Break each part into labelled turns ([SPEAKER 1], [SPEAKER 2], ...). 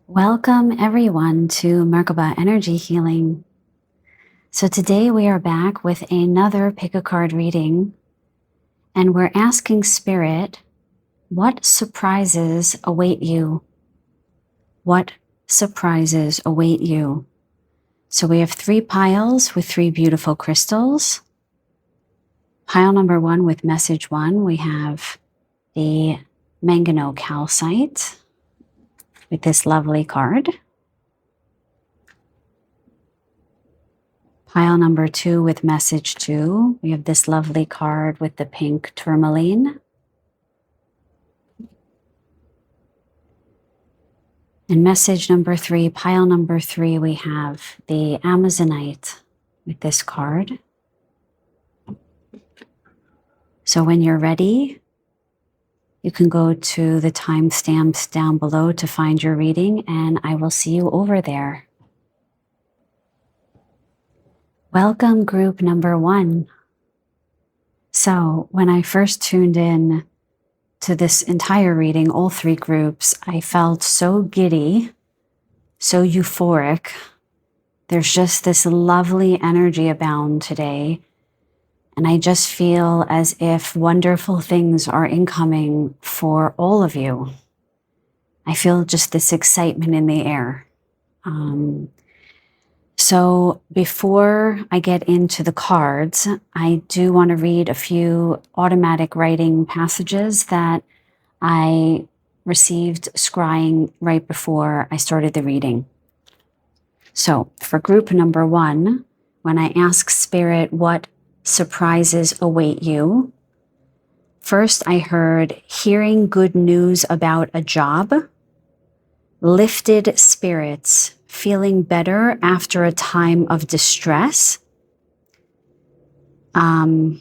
[SPEAKER 1] Welcome everyone to Merkaba Energy Healing. So today we are back with another pick a card reading, and we're asking Spirit, what surprises await you? What surprises await you? So we have 3 piles with 3 beautiful crystals. Pile number 1 with message 1, we have the manganese calcite with this lovely card. Pile number 2 with message 2, we have this lovely card with the pink tourmaline. And message number 3, pile number 3, we have the Amazonite with this card. So when you're ready, you can go to the timestamps down below to find your reading, and I will see you over there. Welcome group number 1. So when I first tuned in to this entire reading, all 3 groups, I felt so giddy, so euphoric. There's just this lovely energy abound today. And I just feel as if wonderful things are incoming for all of you. I feel just this excitement in the air. So before I get into the cards, I do want to read a few automatic writing passages that I received scrying right before I started the reading. So for group number 1, when I ask Spirit what surprises await you, first I heard hearing good news about a job, lifted spirits, feeling better after a time of distress. It'd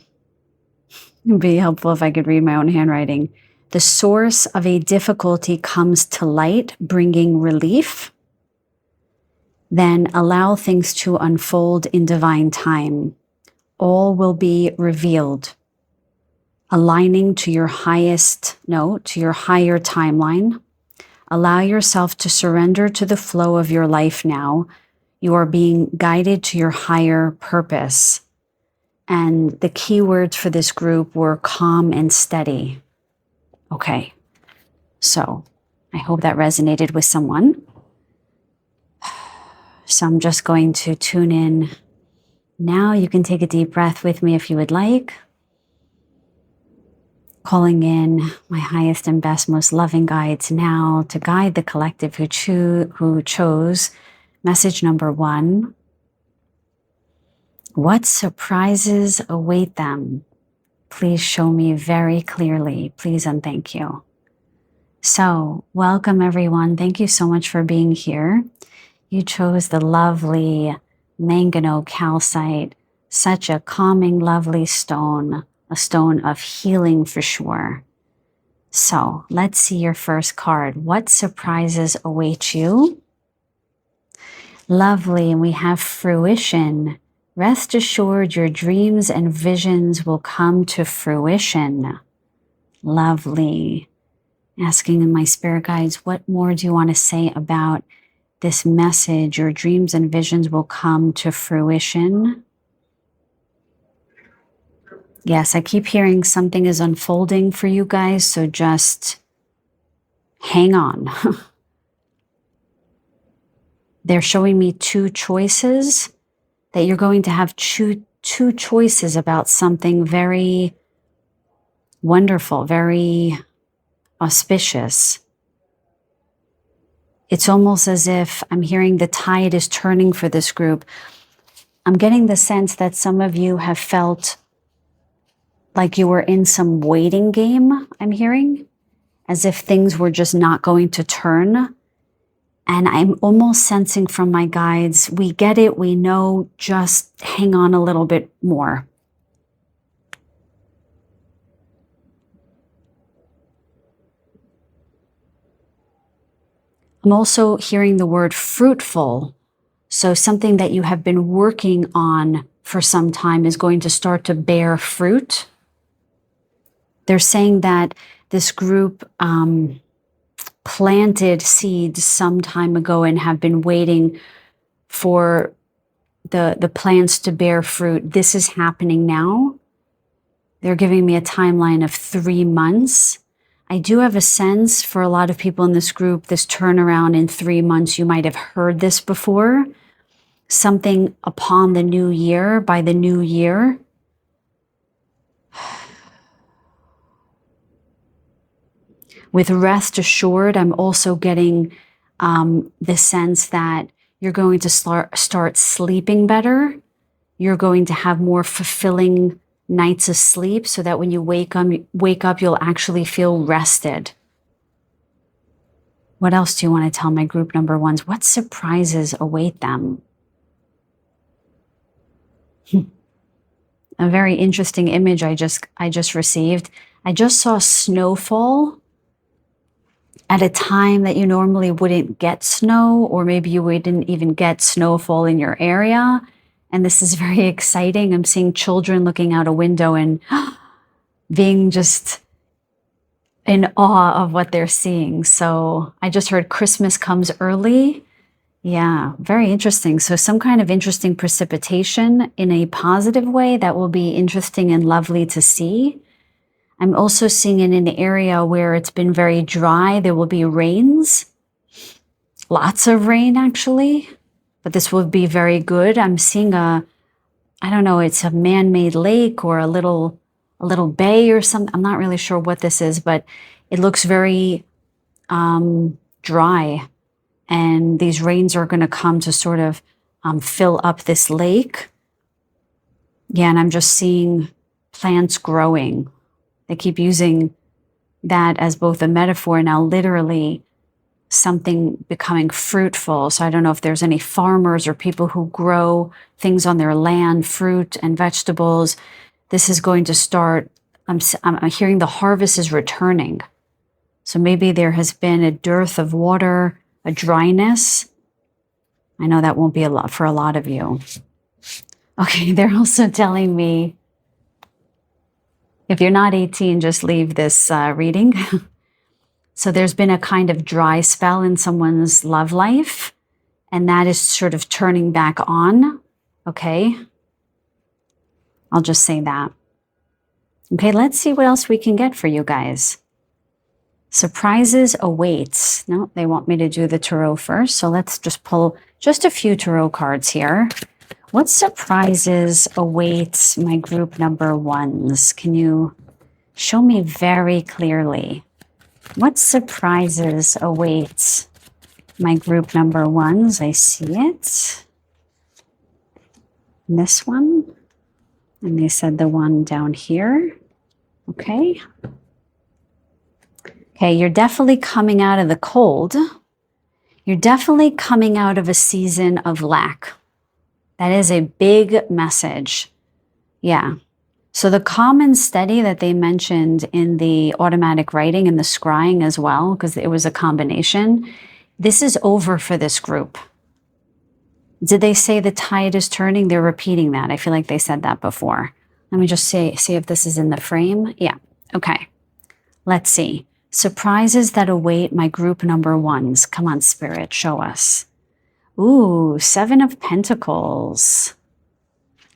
[SPEAKER 1] be helpful if I could read my own handwriting. The source of a difficulty comes to light, bringing relief. Then allow things to unfold in divine time. All will be revealed, aligning to your highest note, to your higher timeline. Allow yourself to surrender to the flow of your life now. You are being guided to your higher purpose. And the key words for this group were calm and steady. Okay, so I hope that resonated with someone. So I'm just going to tune in. Now you can take a deep breath with me if you would like. Calling in my highest and best, most loving guides now to guide the collective who chose message number 1. What surprises await them? Please show me very clearly, please and thank you. So, welcome everyone. Thank you so much for being here. You chose the lovely manganese calcite, such a calming, lovely stone, a stone of healing for sure. So let's see your first card. What surprises await you? Lovely, and we have fruition. Rest assured your dreams and visions will come to fruition. Lovely. Asking my spirit guides, what more do you want to say about this message? Your dreams and visions will come to fruition. Yes, I keep hearing something is unfolding for you guys, so just hang on. They're showing me 2 choices, that you're going to have two choices about something very wonderful, very auspicious. It's almost as if I'm hearing the tide is turning for this group. I'm getting the sense that some of you have felt like you were in some waiting game, I'm hearing, as if things were just not going to turn. And I'm almost sensing from my guides, we get it, we know, just hang on a little bit more. I'm also hearing the word fruitful. So something that you have been working on for some time is going to start to bear fruit. They're saying that this group planted seeds some time ago and have been waiting for the plants to bear fruit. This is happening now. They're giving me a timeline of 3 months. I do have a sense for a lot of people in this group, this turnaround in 3 months, you might have heard this before. Something upon the new year, by the new year. With rest assured, I'm also getting the sense that you're going to start sleeping better. You're going to have more fulfilling nights of sleep so that when you wake up, you'll actually feel rested. What else do you want to tell my group number ones? What surprises await them? A very interesting image I just received. I just saw snowfall at a time that you normally wouldn't get snow, or maybe you wouldn't even get snowfall in your area. And this is very exciting. I'm seeing children looking out a window and being just in awe of what they're seeing. So I just heard Christmas comes early. Yeah, very interesting. So some kind of interesting precipitation in a positive way that will be interesting and lovely to see. I'm also seeing in an area where it's been very dry, there will be rains. Lots of rain, actually. But this will be very good. I'm seeing I don't know, it's a man-made lake or a little bay or something. I'm not really sure what this is, but it looks very dry. And these rains are going to come to sort of fill up this lake. Yeah, and I'm just seeing plants growing. They keep using that as both a metaphor, now literally something becoming fruitful. So I don't know if there's any farmers or people who grow things on their land, fruit and vegetables. This is going to start, I'm hearing the harvest is returning. So maybe there has been a dearth of water, a dryness. I know that won't be a lot for a lot of you. Okay, they're also telling me, if you're not 18, just leave this reading. So there's been a kind of dry spell in someone's love life, and that is sort of turning back on. Okay, I'll just say that. Okay, let's see what else we can get for you guys. Surprises await. No, they want me to do the tarot first, so let's just pull just a few tarot cards here. What surprises await my group number ones? Can you show me very clearly? What surprises await my group number ones? I see it. This one. And they said the one down here. Okay. Okay, you're definitely coming out of the cold. You're definitely coming out of a season of lack. That is a big message. Yeah. So the calm and steady that they mentioned in the automatic writing and the scrying as well, because it was a combination, this is over for this group. Did they say the tide is turning? They're repeating that. I feel like they said that before. Let me just see if this is in the frame. Yeah. Okay. Let's see. Surprises that await my group number ones. Come on, Spirit, show us. Ooh, 7 of Pentacles.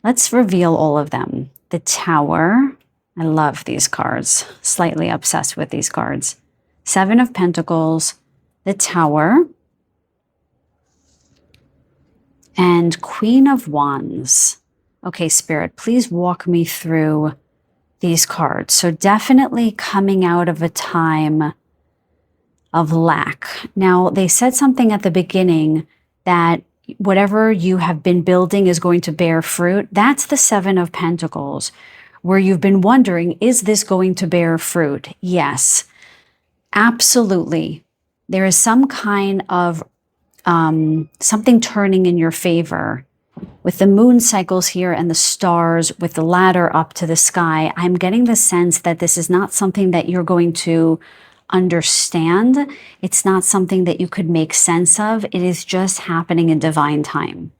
[SPEAKER 1] Let's reveal all of them. The Tower. I love these cards. Slightly obsessed with these cards. 7 of Pentacles. The Tower. And Queen of Wands. Okay, Spirit, please walk me through these cards. So definitely coming out of a time of lack. Now, they said something at the beginning that whatever you have been building is going to bear fruit. That's the 7 of Pentacles, where you've been wondering, is this going to bear fruit? Yes, absolutely. There is some kind of something turning in your favor. With the moon cycles here and the stars, with the ladder up to the sky, I'm getting the sense that this is not something that you're going to understand. It's not something that you could make sense of. It is just happening in divine time.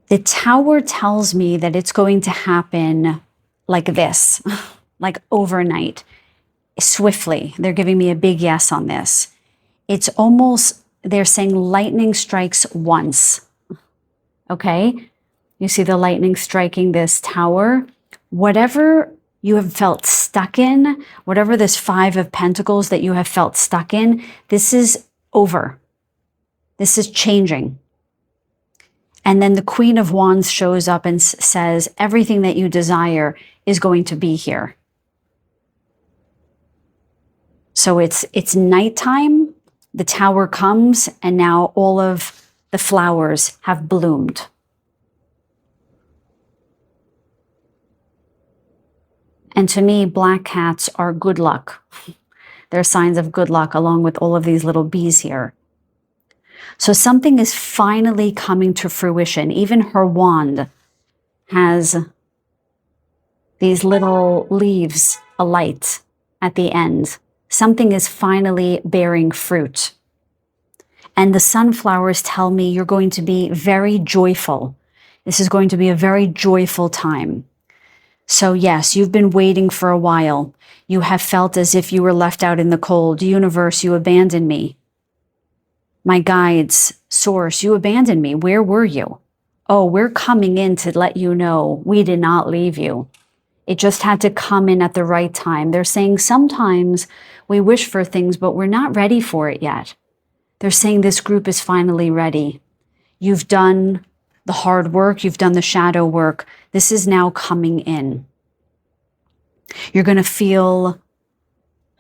[SPEAKER 1] The Tower tells me that it's going to happen like this, like overnight. swiftly. They're giving me a big yes on this. It's almost, they're saying lightning strikes once. Okay? You see the lightning striking this tower. Whatever you have felt stuck in, whatever this 5 of Pentacles that you have felt stuck in, this is over. This is changing. And then the Queen of Wands shows up and says, everything that you desire is going to be here. So it's nighttime, the tower comes, and now all of the flowers have bloomed. And to me, black cats are good luck. They're signs of good luck along with all of these little bees here. So something is finally coming to fruition. Even her wand has these little leaves alight at the end. Something is finally bearing fruit. And the sunflowers tell me you're going to be very joyful. This is going to be a very joyful time. So yes, you've been waiting for a while. You have felt as if you were left out in the cold. Universe, you abandoned me. My guides, source, you abandoned me. Where were you? Oh, we're coming in to let you know we did not leave you. It just had to come in at the right time. They're saying sometimes we wish for things, but we're not ready for it yet. They're saying this group is finally ready. You've done the hard work. You've done the shadow work. This is now coming in. You're going to feel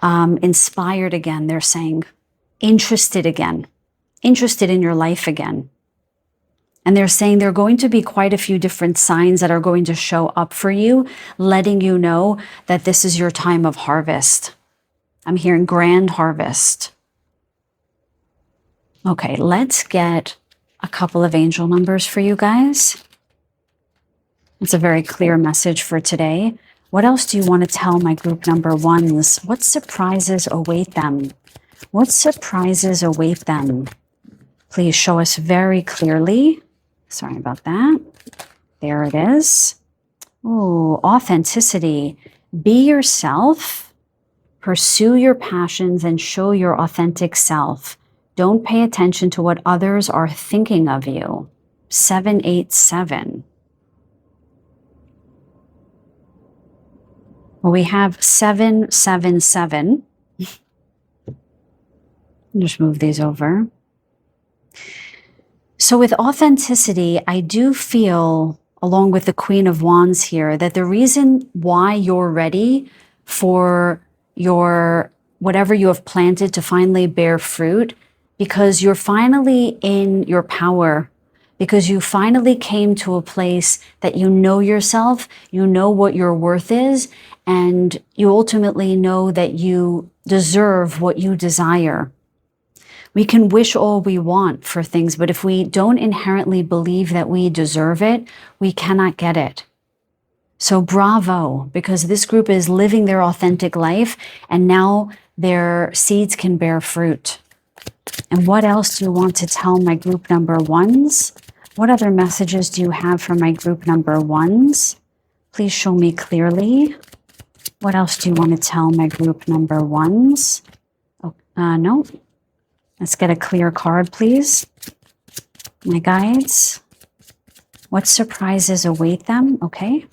[SPEAKER 1] inspired again, they're saying. Interested again. Interested in your life again. And they're saying there are going to be quite a few different signs that are going to show up for you, letting you know that this is your time of harvest. I'm hearing grand harvest. Okay, let's get a couple of angel numbers for you guys. It's a very clear message for today. What else do you want to tell my group number ones? What surprises await them? What surprises await them? Please show us very clearly. Sorry about that. There it is. Oh, authenticity. Be yourself. Pursue your passions and show your authentic self. Don't pay attention to what others are thinking of you. 787. Well, we have 777. Just move these over. So with authenticity, I do feel, along with the Queen of Wands here, that the reason why you're ready for your whatever you have planted to finally bear fruit, because you're finally in your power, because you finally came to a place that you know yourself, you know what your worth is, and you ultimately know that you deserve what you desire. We can wish all we want for things, but if we don't inherently believe that we deserve it, we cannot get it. So bravo, because this group is living their authentic life, and now their seeds can bear fruit. And what else do you want to tell my group number ones? What other messages do you have for my group number ones? Please show me clearly. What else do you want to tell my group number ones? Oh, no. Let's get a clear card, please. My guides. What surprises await them? Okay.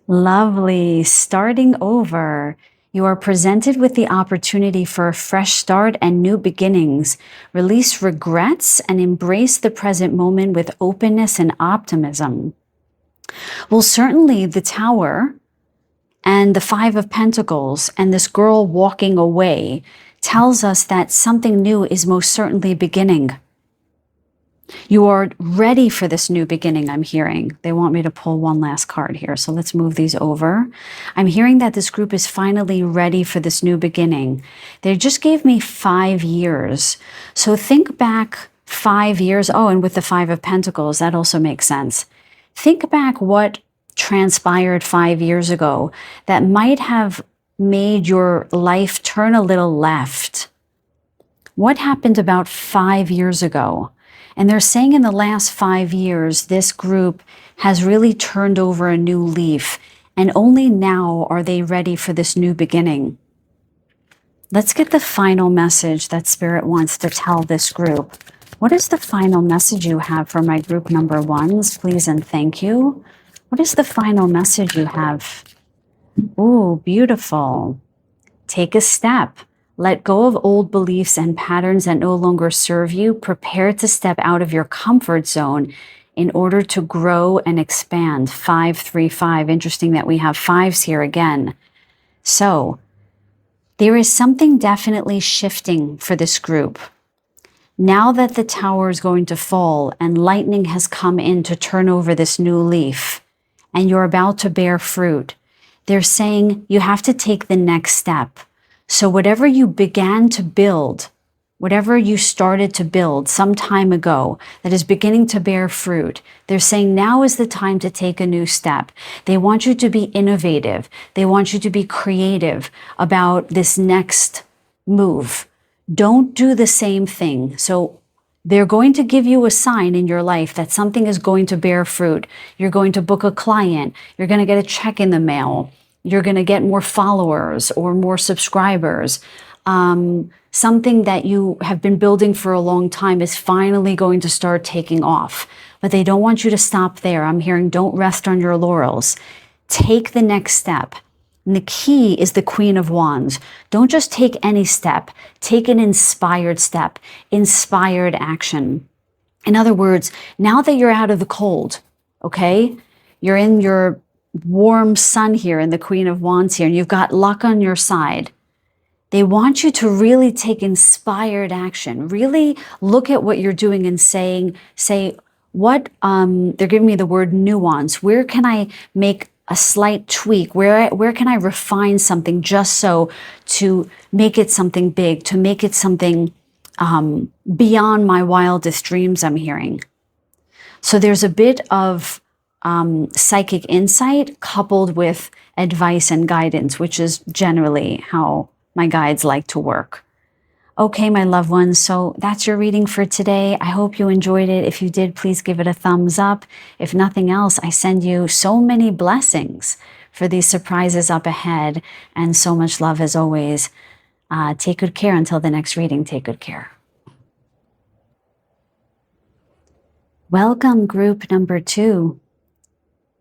[SPEAKER 1] Lovely. Starting over. You are presented with the opportunity for a fresh start and new beginnings. Release regrets and embrace the present moment with openness and optimism. Well, certainly the Tower and the 5 of Pentacles and this girl walking away tells us that something new is most certainly beginning. You are ready for this new beginning, I'm hearing. They want me to pull one last card here, so let's move these over. I'm hearing that this group is finally ready for this new beginning. They just gave me 5 years. So think back 5 years. Oh, and with the 5 of Pentacles, that also makes sense. Think back what transpired 5 years ago that might have made your life turn a little left. What happened about 5 years ago? And they're saying in the last 5 years, this group has really turned over a new leaf. And only now are they ready for this new beginning. Let's get the final message that Spirit wants to tell this group. What is the final message you have for my group number ones, please and thank you? What is the final message you have? Oh, beautiful. Take a step. Let go of old beliefs and patterns that no longer serve you. Prepare to step out of your comfort zone in order to grow and expand. 535. Interesting that we have fives here again. So there is something definitely shifting for this group. Now that the tower is going to fall and lightning has come in to turn over this new leaf and you're about to bear fruit, they're saying you have to take the next step. So whatever you began to build, whatever you started to build some time ago that is beginning to bear fruit, they're saying now is the time to take a new step. They want you to be innovative. They want you to be creative about this next move. Don't do the same thing. So they're going to give you a sign in your life that something is going to bear fruit. You're going to book a client. You're going to get a check in the mail. You're going to get more followers or more subscribers. Something that you have been building for a long time is finally going to start taking off. But they don't want you to stop there. I'm hearing don't rest on your laurels. Take the next step. And the key is the Queen of Wands. Don't just take any step. Take an inspired step, inspired action. In other words, now that you're out of the cold, okay, you're in your warm sun here in the Queen of Wands here, and you've got luck on your side. They want you to really take inspired action. Really look at what you're doing and say what, they're giving me the word nuance. Where can I make a slight tweak? Where can I refine something just so to make it something big, to make it something beyond my wildest dreams, I'm hearing. So there's a bit of psychic insight coupled with advice and guidance, which is generally how my guides like to work. Okay, my loved ones, so that's your reading for today. I hope you enjoyed it. If you did, please give it a thumbs up. If nothing else, I send you so many blessings for these surprises up ahead and so much love as always. Take good care until the next reading. Take good care. Welcome, group number 2.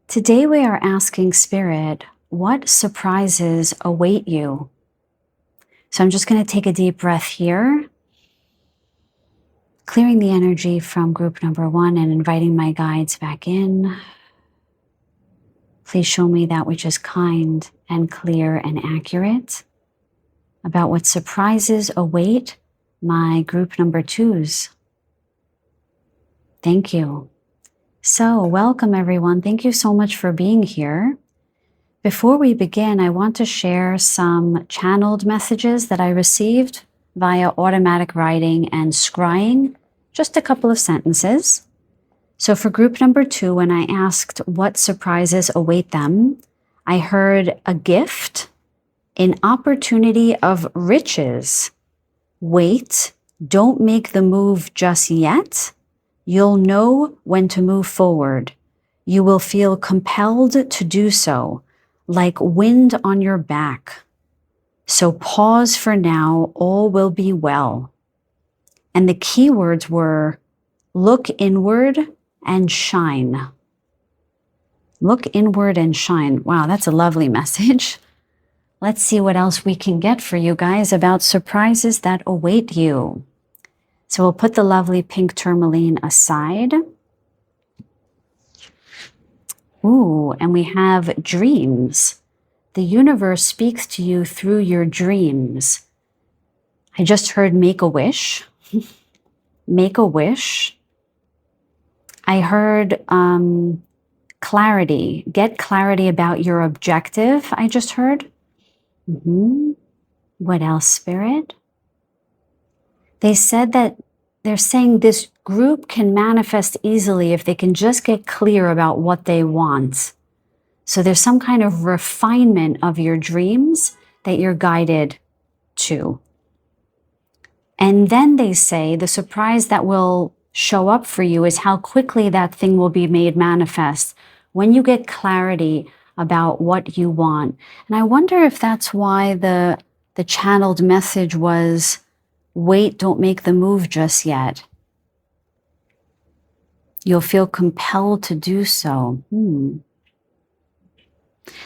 [SPEAKER 1] Today we are asking Spirit, what surprises await you? So I'm just going to take a deep breath here, clearing the energy from group number 1 and inviting my guides back in. Please show me that which is kind and clear and accurate about what surprises await my group number 2s. Thank you. So welcome everyone. Thank you so much for being here. Before we begin, I want to share some channeled messages that I received via automatic writing and scrying, just a couple of sentences. So for group number 2, when I asked what surprises await them, I heard a gift, an opportunity of riches. Wait, don't make the move just yet. You'll know when to move forward. You will feel compelled to do so, like wind on your back. So pause for now, all will be well. And the key words were look inward and shine. Look inward and shine. Wow, that's a lovely message. Let's see what else we can get for you guys about surprises that await you. So we'll put the lovely pink tourmaline aside. Ooh, and we have dreams. The universe speaks to you through your dreams. I just heard make a wish. Make a wish. I heard clarity. Get clarity about your objective, I just heard. What else, Spirit? They said that they're saying this group can manifest easily if they can just get clear about what they want. So there's some kind of refinement of your dreams that you're guided to. And then they say the surprise that will show up for you is how quickly that thing will be made manifest when you get clarity about what you want. And I wonder if that's why the channeled message was, wait, don't make the move just yet. You'll feel compelled to do so.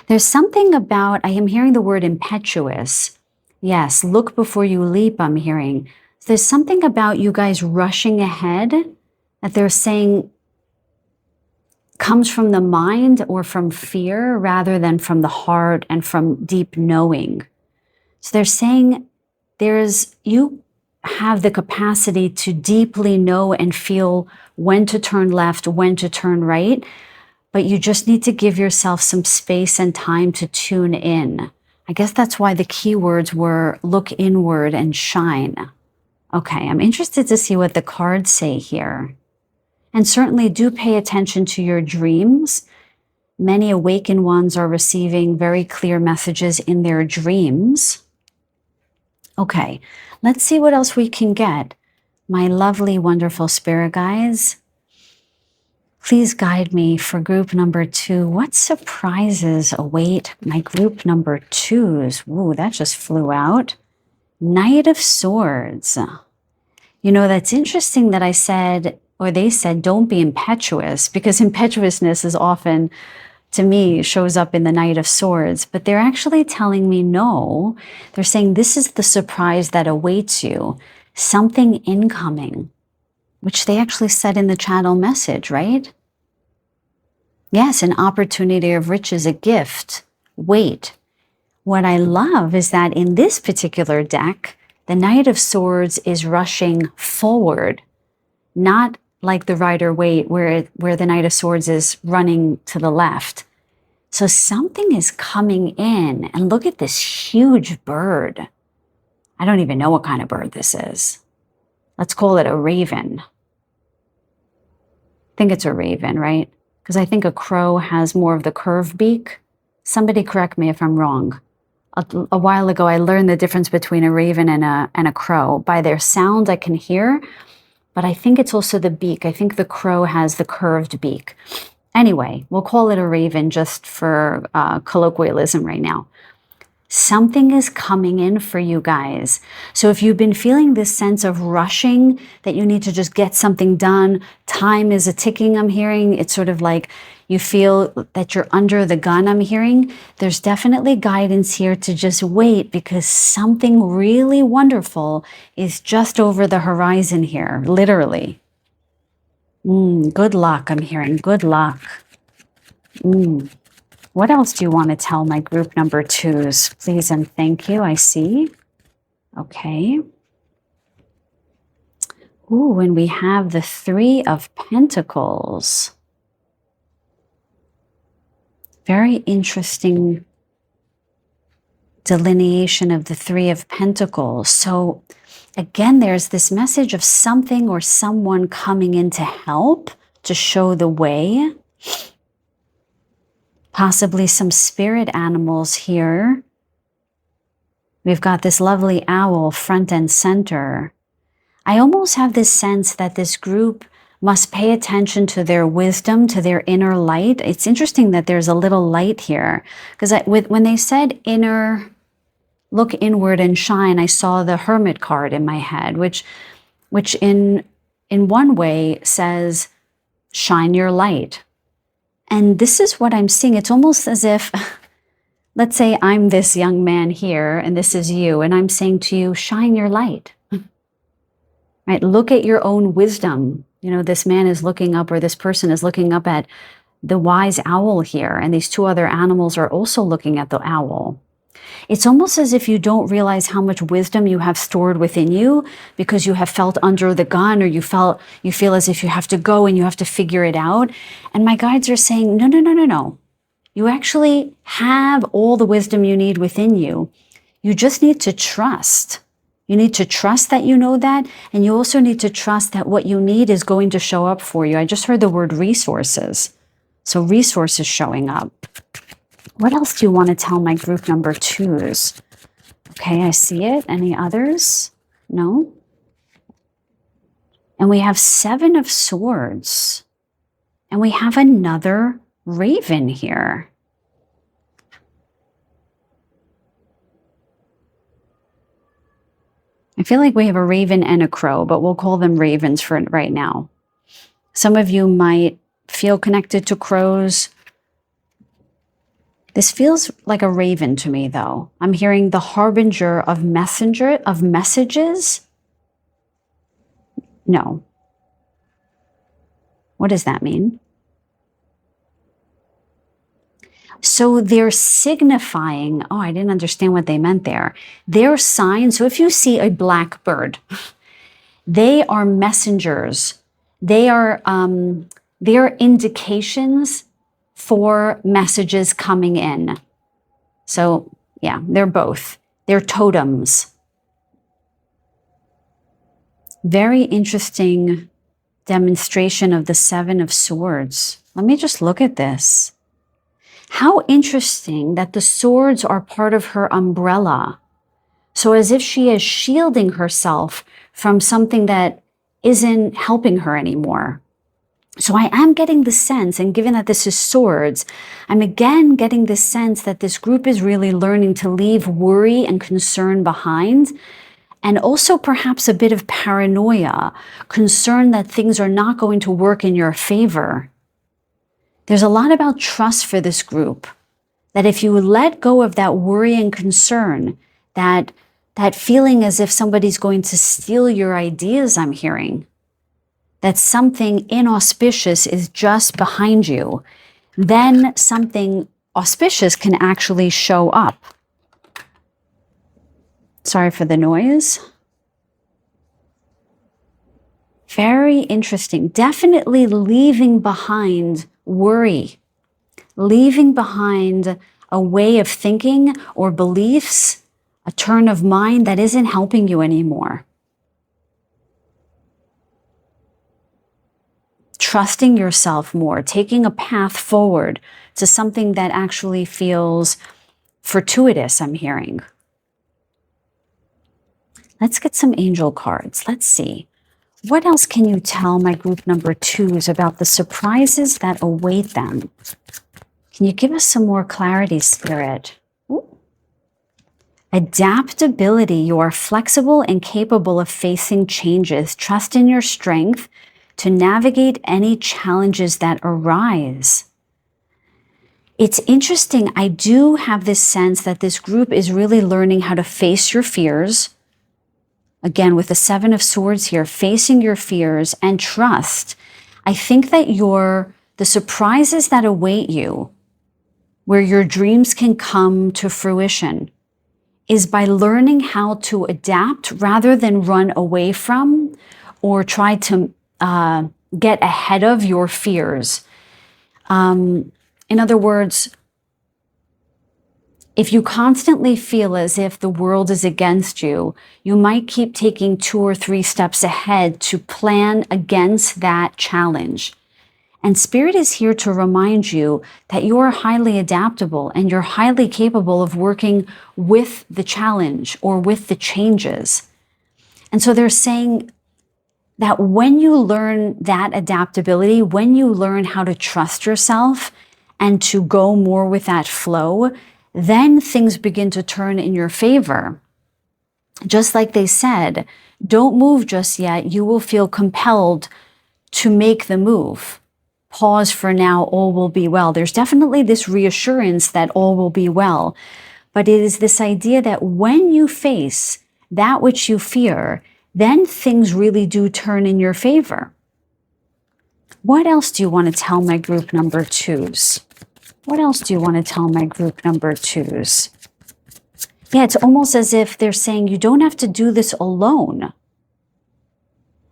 [SPEAKER 1] There's something about, I am hearing the word impetuous. Yes, look before you leap, I'm hearing. There's something about you guys rushing ahead that they're saying comes from the mind or from fear rather than from the heart and from deep knowing. So they're saying you have the capacity to deeply know and feel when to turn left, when to turn right, but you just need to give yourself some space and time to tune in. I guess that's why the keywords were look inward and shine. Okay, I'm interested to see what the cards say here. And certainly do pay attention to your dreams. Many awakened ones are receiving very clear messages in their dreams. Okay, let's see what else we can get. My lovely, wonderful spirit guides, please guide me for group number 2. What surprises await my group number 2s? Ooh, that just flew out. Knight of Swords. You know, that's interesting that I said, or they said, don't be impetuous, because impetuousness is often, to me, shows up in the Knight of Swords. But they're actually telling me no. They're saying this is the surprise that awaits you. Something incoming, which they actually said in the channel message, right? Yes, an opportunity of riches, a gift. Wait. What I love is that in this particular deck, the Knight of Swords is rushing forward, not like the Rider-Waite where the Knight of Swords is running to the left. So something is coming in, and look at this huge bird. I don't even know what kind of bird this is. Let's call it a raven. I think it's a raven, right? Because I think a crow has more of the curved beak. Somebody correct me if I'm wrong. A while ago, I learned the difference between a raven and a crow. By their sound, I can hear, but I think it's also the beak. I think the crow has the curved beak. Anyway, we'll call it a raven just for colloquialism right now. Something is coming in for you guys. So if you've been feeling this sense of rushing, that you need to just get something done, time is a ticking, I'm hearing. It's sort of like you feel that you're under the gun, I'm hearing. There's definitely guidance here to just wait, because something really wonderful is just over the horizon here, literally. Good luck, I'm hearing. Good luck. What else do you want to tell my group number 2s? Please and thank you. I see. Okay. Ooh, and we have the 3 of Pentacles. Very interesting delineation of the 3 of Pentacles. So again, there's this message of something or someone coming in to help, to show the way. Possibly some spirit animals here. We've got this lovely owl front and center. I almost have this sense that this group must pay attention to their wisdom, to their inner light. It's interesting that there's a little light here, because when they said inner, look inward and shine, I saw the Hermit card in my head, which in one way says, shine your light. And this is what I'm seeing. It's almost as if, let's say I'm this young man here and this is you, and I'm saying to you, shine your light. Right? Look at your own wisdom. You know, this man is looking up, or this person is looking up at the wise owl here, and these 2 other animals are also looking at the owl. It's almost as if you don't realize how much wisdom you have stored within you, because you have felt under the gun, or you feel as if you have to go and you have to figure it out. And my guides are saying, no. You actually have all the wisdom you need within you. You just need to trust. You need to trust that you know that, and you also need to trust that what you need is going to show up for you. I just heard the word resources. So resources showing up. What else do you want to tell my group number 2s? Okay, I see it. Any others? No? And we have 7 of Swords. And we have another raven here. I feel like we have a raven and a crow, but we'll call them ravens for right now. Some of you might feel connected to crows. This feels like a raven to me, though. I'm hearing the harbinger of messages. No. What does that mean? So they're signifying, oh, I didn't understand what they meant there. They're signs. So if you see a black bird, they are messengers. They are indications for messages coming in. So yeah, they're both. They're totems. Very interesting demonstration of the Seven of Swords. Let me just look at this. How interesting that the swords are part of her umbrella. So as if she is shielding herself from something that isn't helping her anymore. So I am getting the sense, and given that this is swords, I'm again getting the sense that this group is really learning to leave worry and concern behind, and also perhaps a bit of paranoia, concern that things are not going to work in your favor. There's a lot about trust for this group, that if you let go of that worry and concern, that feeling as if somebody's going to steal your ideas, I'm hearing, that something inauspicious is just behind you, then something auspicious can actually show up. Sorry for the noise. Very interesting. Definitely leaving behind worry, leaving behind a way of thinking or beliefs, a turn of mind that isn't helping you anymore. Trusting yourself more, taking a path forward to something that actually feels fortuitous, I'm hearing. Let's get some angel cards. Let's see. What else can you tell my group number 2s about the surprises that await them? Can you give us some more clarity, Spirit? Ooh. Adaptability. You are flexible and capable of facing changes. Trust in your strength to navigate any challenges that arise. It's interesting. I do have this sense that this group is really learning how to face your fears. Again, with the Seven of Swords here, facing your fears and trust. I think that the surprises that await you, where your dreams can come to fruition, is by learning how to adapt rather than run away from or try to get ahead of your fears. In other words, if you constantly feel as if the world is against you, you might keep taking 2 or 3 steps ahead to plan against that challenge. And Spirit is here to remind you that you are highly adaptable and you're highly capable of working with the challenge or with the changes. And so they're saying that when you learn that adaptability, when you learn how to trust yourself and to go more with that flow, then things begin to turn in your favor. Just like they said, don't move just yet. You will feel compelled to make the move. Pause for now, all will be well. There's definitely this reassurance that all will be well. But it is this idea that when you face that which you fear, then things really do turn in your favor. What else do you want to tell my group number 2s? What else do you want to tell my group number 2s? Yeah, it's almost as if they're saying you don't have to do this alone.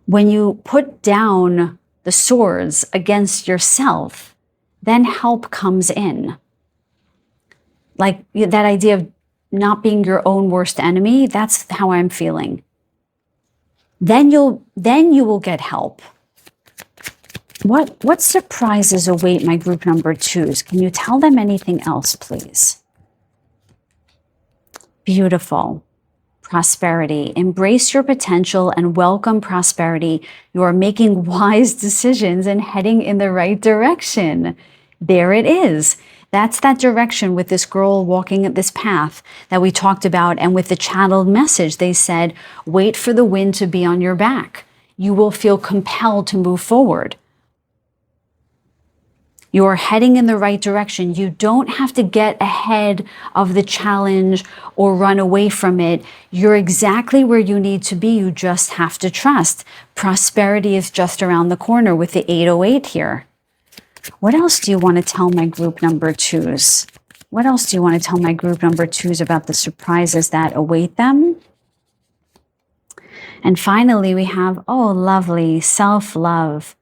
[SPEAKER 1] When you put down the swords against yourself, then help comes in. Like that idea of not being your own worst enemy, that's how I'm feeling. Then you will get help. What surprises await my group number 2s? Can you tell them anything else, please? Beautiful. Prosperity. Embrace your potential and welcome prosperity. You are making wise decisions and heading in the right direction. There it is. That's that direction with this girl walking at this path that we talked about. And with the channeled message, they said, wait for the wind to be on your back. You will feel compelled to move forward. You're heading in the right direction. You don't have to get ahead of the challenge or run away from it. You're exactly where you need to be. You just have to trust. Prosperity is just around the corner with the 808 here. What else do you want to tell my group number 2s? What else do you want to tell my group number 2s about the surprises that await them? And finally, we have, oh, lovely, self-love.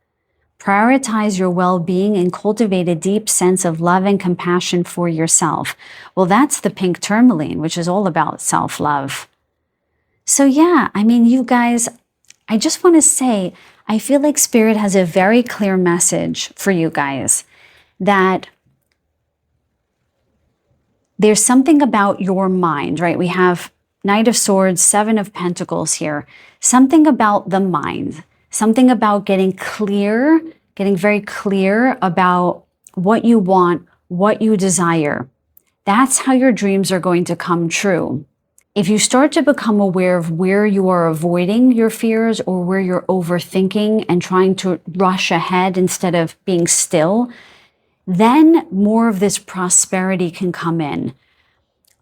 [SPEAKER 1] Prioritize your well-being and cultivate a deep sense of love and compassion for yourself. Well, that's the pink tourmaline, which is all about self-love. So yeah, I mean, you guys, I just want to say, I feel like Spirit has a very clear message for you guys that there's something about your mind, right? We have Knight of Swords, 7 of Pentacles here. Something about the mind. Something about getting clear, getting very clear about what you want, what you desire. That's how your dreams are going to come true. If you start to become aware of where you are avoiding your fears or where you're overthinking and trying to rush ahead instead of being still, then more of this prosperity can come in.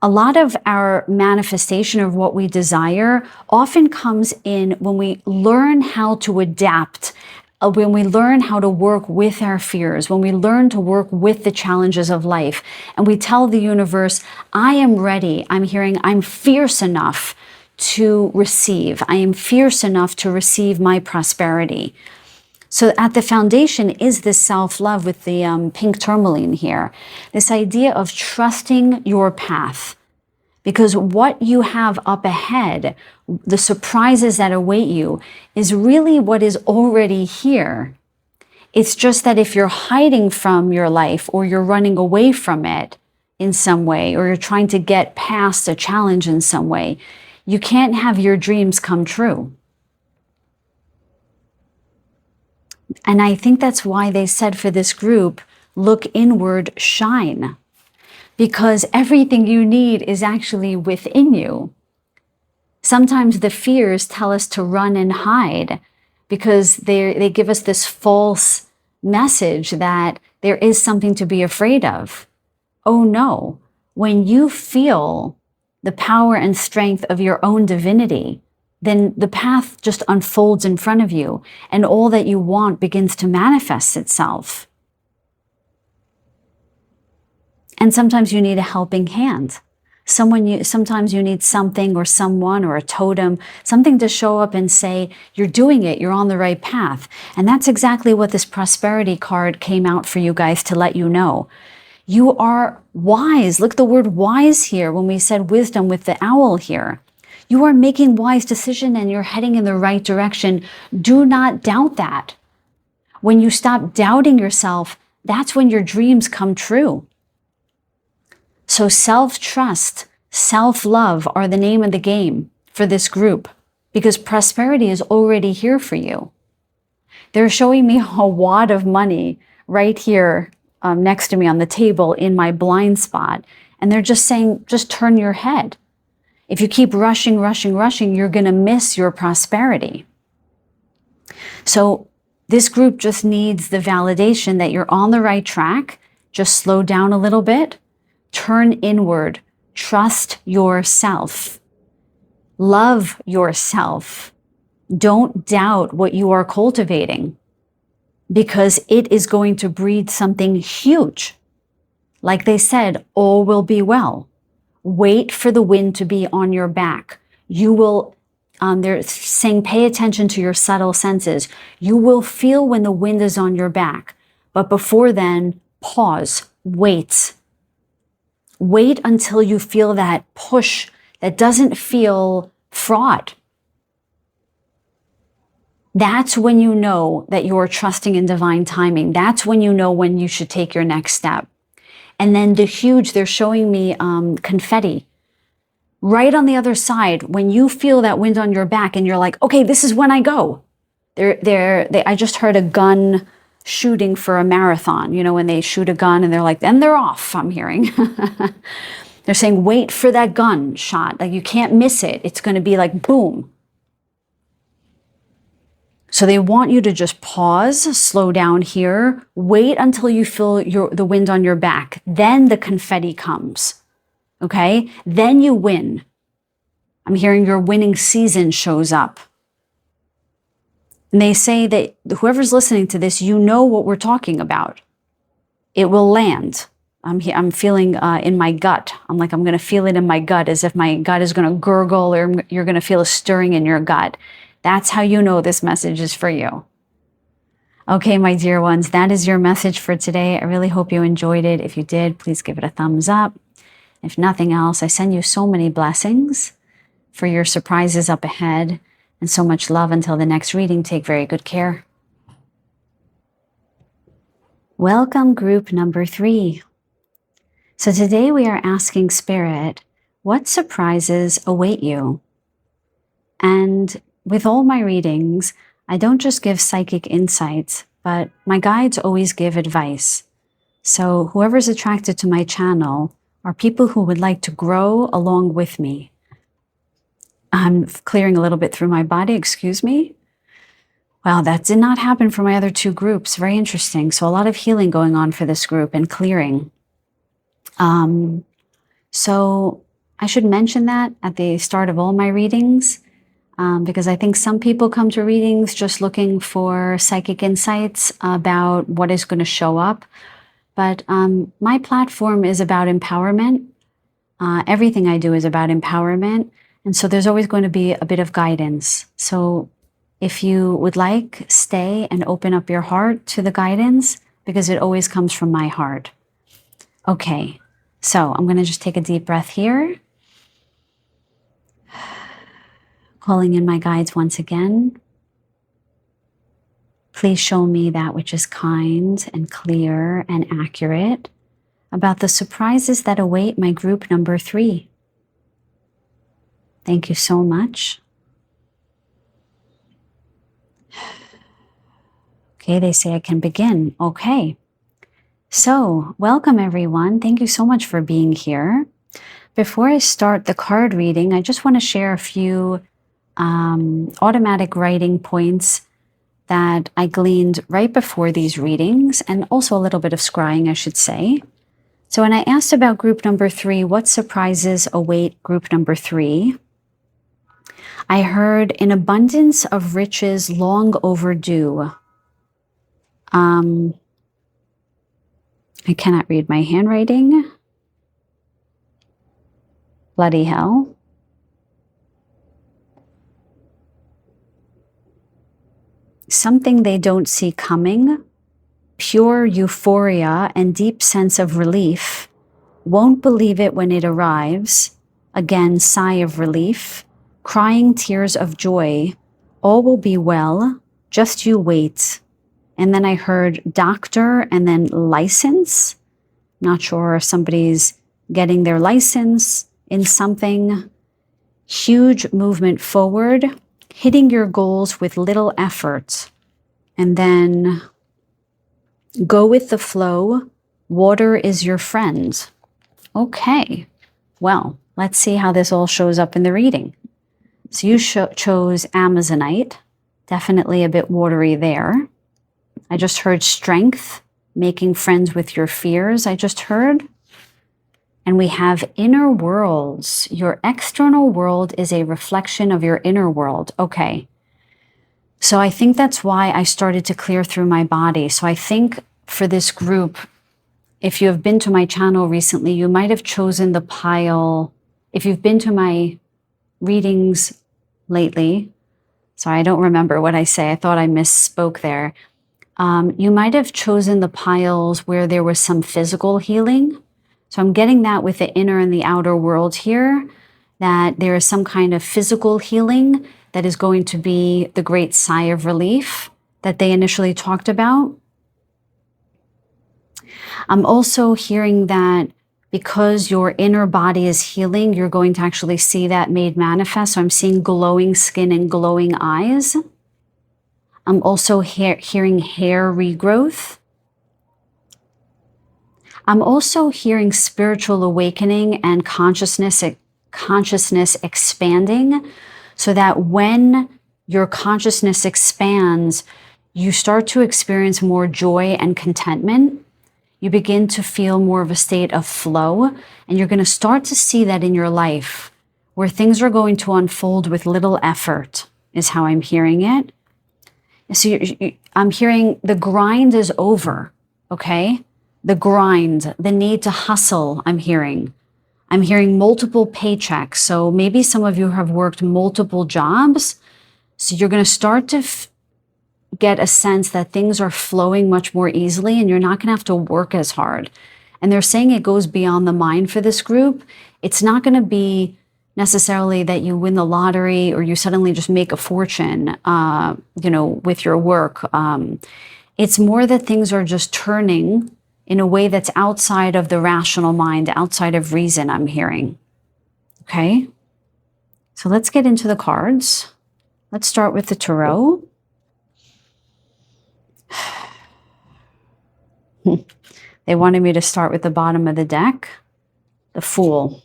[SPEAKER 1] A lot of our manifestation of what we desire often comes in when we learn how to adapt, when we learn how to work with our fears, when we learn to work with the challenges of life, and we tell the universe, I am ready. I'm hearing, I'm fierce enough to receive. I am fierce enough to receive my prosperity. So at the foundation is this self-love with the pink tourmaline here. This idea of trusting your path. Because what you have up ahead, the surprises that await you, is really what is already here. It's just that if you're hiding from your life or you're running away from it in some way, or you're trying to get past a challenge in some way, you can't have your dreams come true. And I think that's why they said for this group, look inward, shine. Because everything you need is actually within you. Sometimes the fears tell us to run and hide because they give us this false message that there is something to be afraid of. Oh no, when you feel the power and strength of your own divinity, then the path just unfolds in front of you and all that you want begins to manifest itself. And sometimes you need a helping hand. Sometimes you need something or someone or a totem, something to show up and say, you're doing it, you're on the right path. And that's exactly what this prosperity card came out for you guys to let you know. You are wise. Look at the word wise here when we said wisdom with the owl here. You are making wise decisions and you're heading in the right direction. Do not doubt that. When you stop doubting yourself, that's when your dreams come true. So self-trust, self-love are the name of the game for this group because prosperity is already here for you. They're showing me a wad of money right here next to me on the table in my blind spot. And they're just saying, just turn your head. If you keep rushing, you're going to miss your prosperity. So this group just needs the validation that you're on the right track. Just slow down a little bit. Turn inward. Trust yourself. Love yourself. Don't doubt what you are cultivating because it is going to breed something huge. Like they said, all will be well. Wait for the wind to be on your back. You will, they're saying, pay attention to your subtle senses. You will feel when the wind is on your back. But before then, pause, wait. Wait until you feel that push that doesn't feel fraught. That's when you know that you're trusting in divine timing. That's when you know when you should take your next step. And then the huge, they're showing me confetti. Right on the other side, when you feel that wind on your back and you're like, okay, this is when I go. I just heard a gun shooting for a marathon. You know, when they shoot a gun and they're like, then they're off, I'm hearing. They're saying, wait for that gun shot. Like, you can't miss it. It's going to be like, boom. So they want you to just pause, slow down here, wait until you feel the wind on your back. Then the confetti comes. Okay? Then you win. I'm hearing your winning season shows up. And they say that whoever's listening to this, you know what we're talking about. It will land. I'm feeling in my gut. I'm going to feel it in my gut, as if my gut is going to gurgle, or you're going to feel a stirring in your gut. That's how you know this message is for you. Okay, my dear ones, that is your message for today. I really hope you enjoyed it. If you did, please give it a thumbs up. If nothing else, I send you so many blessings for your surprises up ahead, and so much love until the next reading. Take very good care. Welcome, group number 3. So today we are asking Spirit, what surprises await you? And with all my readings, I don't just give psychic insights, but my guides always give advice. So whoever's attracted to my channel are people who would like to grow along with me. I'm clearing a little bit through my body, excuse me. Wow, that did not happen for my other 2 groups. Very interesting. So a lot of healing going on for this group and clearing. So I should mention that at the start of all my readings, because I think some people come to readings just looking for psychic insights about what is going to show up. But my platform is about empowerment. Everything I do is about empowerment. And so there's always going to be a bit of guidance. So if you would like, stay and open up your heart to the guidance, because it always comes from my heart. Okay, so I'm going to just take a deep breath here. Calling in my guides once again. Please show me that which is kind and clear and accurate about the surprises that await my group number 3. Thank you so much. Okay, they say I can begin. Okay. So, welcome everyone. Thank you so much for being here. Before I start the card reading, I just want to share a few automatic writing points that I gleaned right before these readings, and also a little bit of scrying, I should say. So when I asked about group number 3, what surprises await group number 3? I heard an abundance of riches long overdue. I cannot read my handwriting. Bloody hell. Something they don't see coming, pure euphoria and deep sense of relief, won't believe it when it arrives, again sigh of relief, crying tears of joy, all will be well, just you wait. And then I heard doctor and then license. Not sure if somebody's getting their license in something. Huge movement forward, hitting your goals with little effort. And then go with the flow. Water is your friend. Okay, well, let's see how this all shows up in the reading. So you chose Amazonite, definitely a bit watery there. I just heard strength, making friends with your fears, I just heard. And we have inner worlds. Your external world is a reflection of your inner world. Okay. So I think that's why I started to clear through my body. So I think for this group, if you have been to my channel recently, you might have chosen the pile. If you've been to my readings lately, sorry, I don't remember what I say. I thought I misspoke there. You might have chosen the piles where there was some physical healing. So I'm getting that with the inner and the outer world here, that there is some kind of physical healing that is going to be the great sigh of relief that they initially talked about. I'm also hearing that because your inner body is healing, you're going to actually see that made manifest. So I'm seeing glowing skin and glowing eyes. I'm also hearing hair regrowth. I'm also hearing spiritual awakening and consciousness expanding, so that when your consciousness expands, you start to experience more joy and contentment. You begin to feel more of a state of flow, and you're going to start to see that in your life, where things are going to unfold with little effort, is how I'm hearing it. So I'm hearing the grind is over, okay? The grind, the need to hustle, I'm hearing. I'm hearing multiple paychecks. So maybe some of you have worked multiple jobs. So you're going to start to get a sense that things are flowing much more easily, and you're not going to have to work as hard. And they're saying it goes beyond the mind for this group. It's not going to be necessarily that you win the lottery or you suddenly just make a fortune, with your work. It's more that things are just turning in a way that's outside of the rational mind, outside of reason, I'm hearing. Okay? So let's get into the cards. Let's start with the tarot. They wanted me to start with the bottom of the deck. The Fool.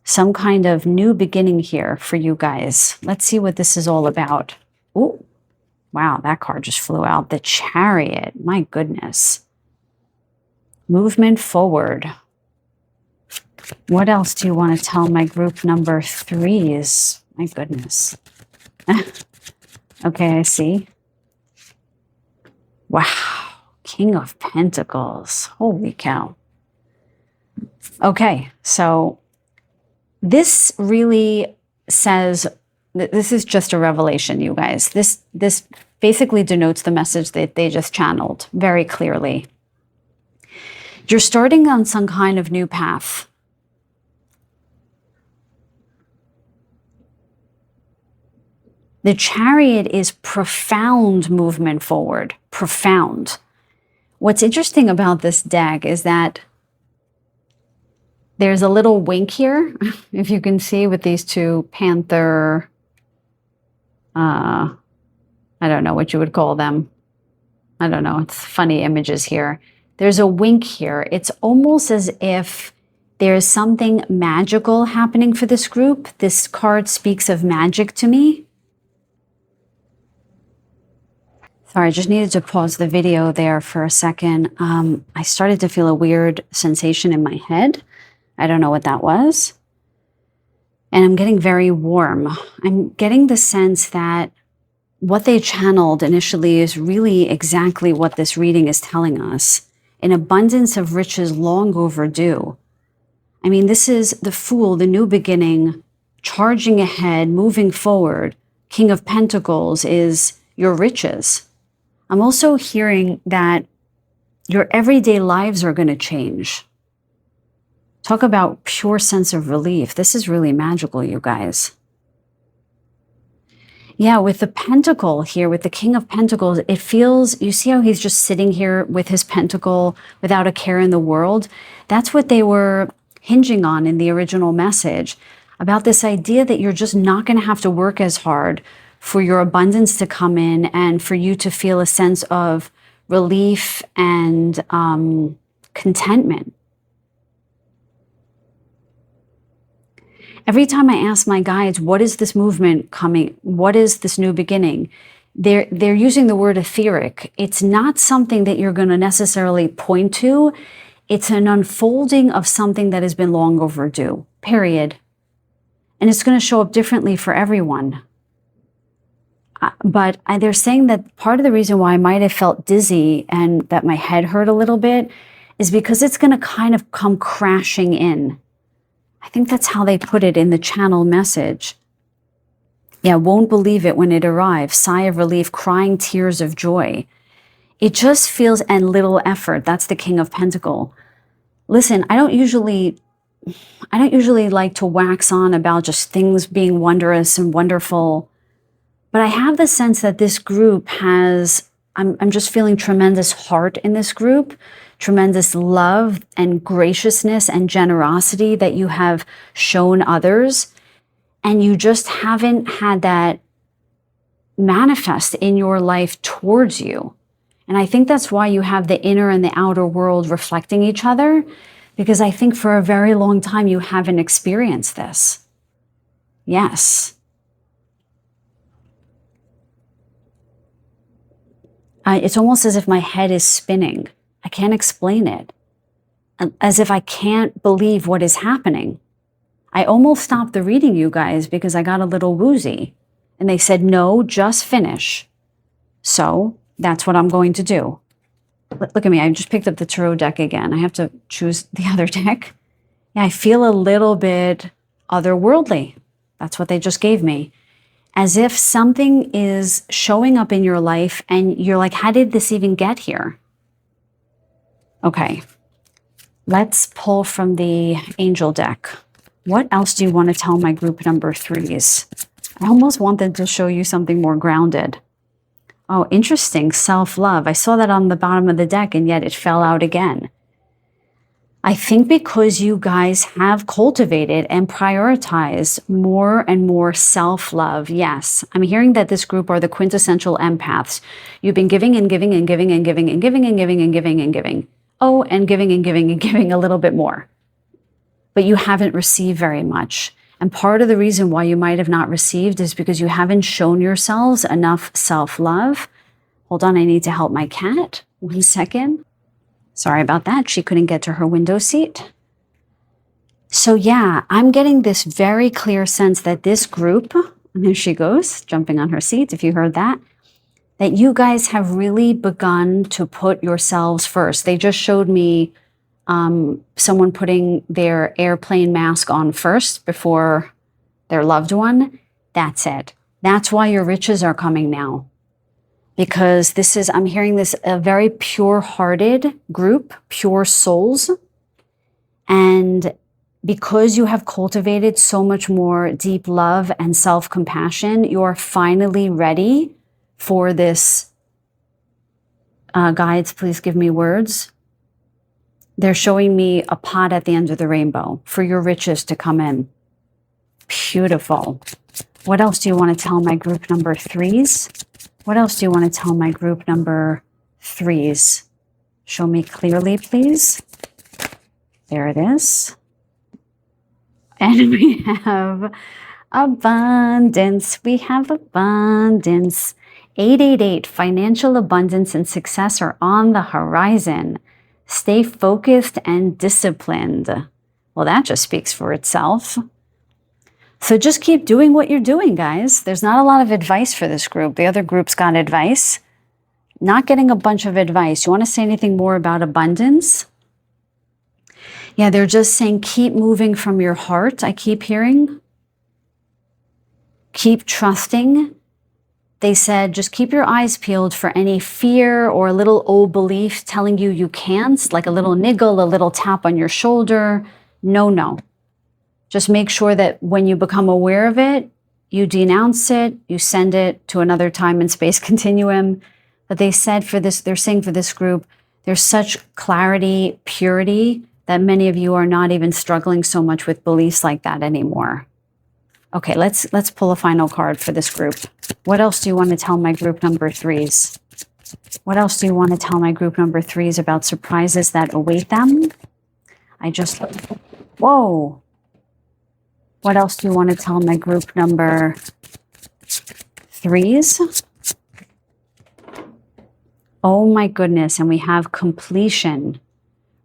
[SPEAKER 1] Some kind of new beginning here for you guys. Let's see what this is all about. Oh, wow, that card just flew out. The Chariot. My goodness. Movement forward. What else do you want to tell my group number 3s? My goodness. Okay, I see. Wow. King of Pentacles. Holy cow. Okay, so this really says, this is just a revelation, you guys. This basically denotes the message that they just channeled very clearly. You're starting on some kind of new path. The Chariot is profound movement forward. Profound. What's interesting about this deck is that there's a little wink here, if you can see, with these two panther, I don't know what you would call them. I don't know, it's funny images here. There's a wink here. It's almost as if there's something magical happening for this group. This card speaks of magic to me. Sorry, I just needed to pause the video there for a second. I started to feel a weird sensation in my head. I don't know what that was. And I'm getting very warm. I'm getting the sense that what they channeled initially is really exactly what this reading is telling us. An abundance of riches long overdue. I mean, this is the Fool, the new beginning, charging ahead, moving forward. King of Pentacles is your riches. I'm also hearing that your everyday lives are going to change. Talk about pure sense of relief. This is really magical, you guys. Yeah, with the Pentacle here, with the King of Pentacles, it feels, you see how he's just sitting here with his pentacle without a care in the world? That's what they were hinging on in the original message, about this idea that you're just not going to have to work as hard for your abundance to come in and for you to feel a sense of relief and contentment. Every time I ask my guides, what is this movement coming? What is this new beginning? They're using the word etheric. It's not something that you're going to necessarily point to. It's an unfolding of something that has been long overdue, period. And it's going to show up differently for everyone. But they're saying that part of the reason why I might have felt dizzy and that my head hurt a little bit is because it's going to kind of come crashing in. I think that's how they put it in the channel message. Yeah, won't believe it when it arrives. Sigh of relief, crying tears of joy. It just feels, and little effort. That's the King of Pentacles. Listen, I don't usually like to wax on about just things being wondrous and wonderful. But I have the sense that this group has, I'm just feeling tremendous heart in this group, tremendous love and graciousness and generosity that you have shown others. And you just haven't had that manifest in your life towards you. And I think that's why you have the inner and the outer world reflecting each other, because I think for a very long time you haven't experienced this. Yes. It's almost as if my head is spinning. I can't explain it. As if I can't believe what is happening. I almost stopped the reading, you guys, because I got a little woozy. And they said, no, just finish. So that's what I'm going to do. Look at me. I just picked up the tarot deck again. I have to choose the other deck. Yeah, I feel a little bit otherworldly. That's what they just gave me. As if something is showing up in your life and you're like, how did this even get here? Okay. Let's pull from the angel deck. What else do you want to tell my group number 3s? I almost wanted to show you something more grounded. Oh, interesting. Self-love. I saw that on the bottom of the deck and yet it fell out again. I think because you guys have cultivated and prioritized more and more self-love. Yes, I'm hearing that this group are the quintessential empaths. You've been giving and giving and giving and giving and giving and giving and giving and giving. Oh, and giving and giving and giving a little bit more. But you haven't received very much. And part of the reason why you might have not received is because you haven't shown yourselves enough self-love. Hold on, I need to help my cat. 1 second. Sorry about that. She couldn't get to her window seat. So yeah, I'm getting this very clear sense that this group, and there she goes, jumping on her seat, if you heard that you guys have really begun to put yourselves first. They just showed me someone putting their airplane mask on first before their loved one. That's it. That's why your riches are coming now. Because this is, I'm hearing this, a very pure-hearted group, pure souls. And because you have cultivated so much more deep love and self-compassion, you are finally ready for this. Guides, please give me words. They're showing me a pot at the end of the rainbow for your riches to come in. Beautiful. What else do you want to tell my group number 3s? What else do you want to tell my group number 3s? Show me clearly, please. There it is. And we have abundance. We have abundance. 888, financial abundance and success are on the horizon. Stay focused and disciplined. Well, that just speaks for itself. So just keep doing what you're doing, guys. There's not a lot of advice for this group. The other groups got advice. Not getting a bunch of advice. You want to say anything more about abundance? Yeah, they're just saying keep moving from your heart, I keep hearing. Keep trusting. They said just keep your eyes peeled for any fear or a little old belief telling you you can't, like a little niggle, a little tap on your shoulder. No. Just make sure that when you become aware of it, you denounce it, you send it to another time and space continuum. But they said for this, they're saying for this group, there's such clarity, purity, that many of you are not even struggling so much with beliefs like that anymore. Okay, let's pull a final card for this group. What else do you want to tell my group number 3s? What else do you want to tell my group number 3s about surprises that await them? Whoa. What else do you want to tell my group number 3s? Oh my goodness, and we have completion.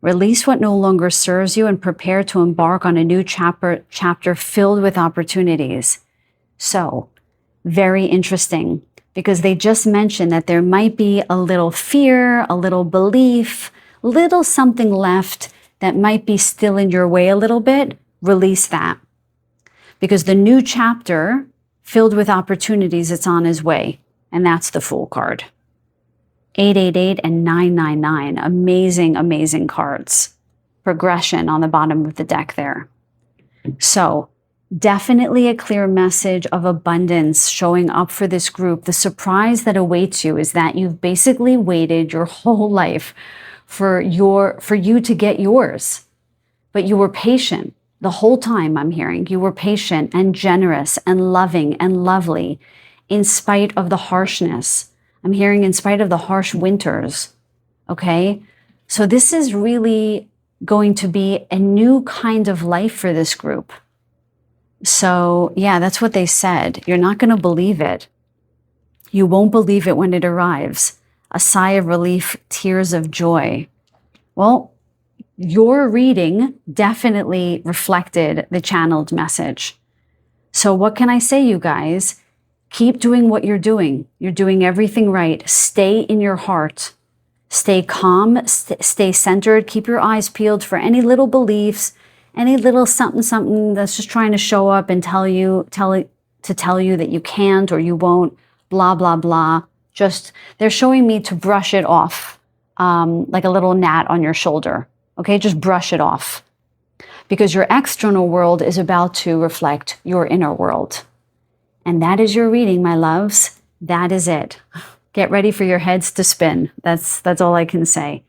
[SPEAKER 1] Release what no longer serves you and prepare to embark on a new chapter filled with opportunities. So, very interesting, because they just mentioned that there might be a little fear, a little belief, little something left that might be still in your way a little bit. Release that. Because the new chapter filled with opportunities, it's on his way. And that's the Fool card. 888 and 999. Amazing, amazing cards. Progression on the bottom of the deck there. So definitely a clear message of abundance showing up for this group. The surprise that awaits you is that you've basically waited your whole life for you to get yours. But you were patient. The whole time I'm hearing you were patient and generous and loving and lovely. in spite of the harshness. I'm hearing in spite of the harsh winters. Okay? So this is really going to be a new kind of life for this group. So yeah, that's what they said. You're not going to believe it. You won't believe it when it arrives. A sigh of relief, tears of joy. Well, your reading definitely reflected the channeled message. So what can I say, you guys? Keep doing what you're doing. You're doing everything right. Stay in your heart. Stay calm, stay centered, keep your eyes peeled for any little beliefs, any little something that's just trying to show up and tell you that you can't or you won't, blah, blah, blah. Just, they're showing me to brush it off, like a little gnat on your shoulder. Okay, just brush it off. Because your external world is about to reflect your inner world. And that is your reading, my loves. That is it. Get ready for your heads to spin. That's all I can say.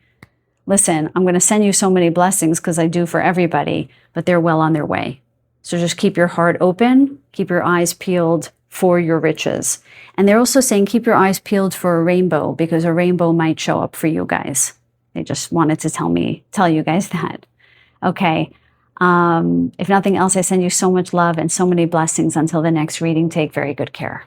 [SPEAKER 1] Listen, I'm going to send you so many blessings because I do for everybody, but they're well on their way. So just keep your heart open, keep your eyes peeled for your riches. And they're also saying keep your eyes peeled for a rainbow because a rainbow might show up for you guys. They just wanted to tell you guys that. Okay. If nothing else, I send you so much love and so many blessings until the next reading. Take very good care.